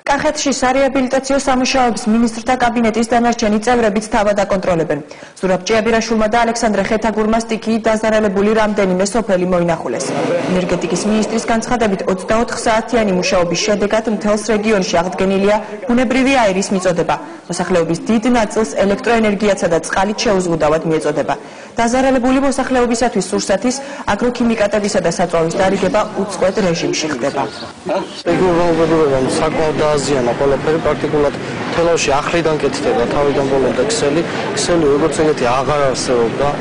კახეთში სარეაბილიტაციო სამუშაოების მინისტრთა კაბინეტის დანარჩენი წევრებიც თავად აკონტროლებენ. ზურაბ ჭიაბირაშვილმა და ალექსანდრე ხეთაგურმა სტიქიით დაზარალებული რამდენიმე სოფელი მოინახულეს. ენერგეტიკის მინისტრის განცხადებით 24 საათიანი მუშაობის შედეგად მთელს რეგიონში აღდგენილია ბუნებრივი აირის მიწოდება. მოსახლეობის დიდ ნაწილს ელექტროენერგიაცა და წყალით შეუზღუდავად მიეწოდება. დაზარალებული მოსახლეობისათვის სურსათის, აგროქიმიკატებისა და საწვავის დარიგება უწყვეტ რეჟიმში ხდება. აზიანა ყველაფერი პრაქტიკულად თელავში ახლიდან კეთდება თავიდან ბოლომდე ქსელი როგორც ეგეთი აღარ არსებობდა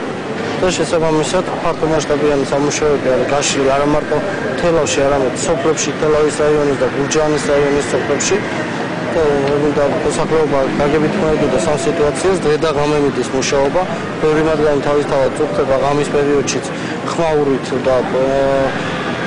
და შესაბამისად ფართო მასშტაბიანი სამუშაოები არის გაშლილი არა მარტო თელავში, არამედ სოფლებში, თელავის რაიონის და გურჯაანის რაიონის სოფლებში და მოსახლეობა გაგებით მოედოდა სამ სიტუაციას დღე და ღამე მიდის მუშაობა ბევრი მათგანი თავისთავად წუხდება ღამის პერიოდშიც ხმაურით და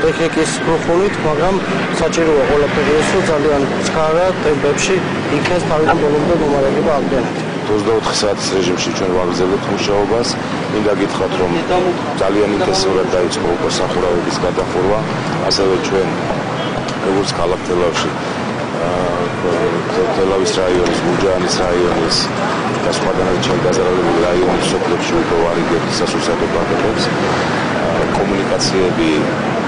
ტექნიკის გრუპულით, მაგრამ საჭიროა ყველაფერი ეს, რომ ძალიან ცქარა ტემპებში იქნეს თავიდან ბოლომდე მომარაგება აღდგენით. 24 საათის რეჟიმში ჩვენ ვაგრძელებთ მუშაობას. მინდა გითხრათ, რომ ძალიან ინტენსიურად დაიწყო მოსახურავების გადახურვა, ასევე ჩვენ როგორც ქალაქ თელავში, თელავის რაიონის, გურჯაანის რაიონის და სხვადასხვა ჩვენ დაზარალებული რაიონის სოფლებში უკვე ვარიგებთ სასურსათო პაკეტებს. კომუნიკაციები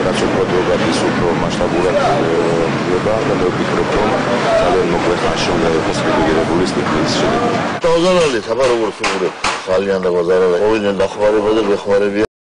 რაც უფრო დროულად ის უფრო მასშტაბურად ხდება და მე ვფიქრობ, რომ ძალიან მოკლე ხანში უნდა იყოს რეგულირებული სტიქიის შედეგი. დაზარალეთ, აბა როგორ ფიგურებ, ძალიან დაზარალეთ. მოვიდნენ დახმარება და მეხმარებიან.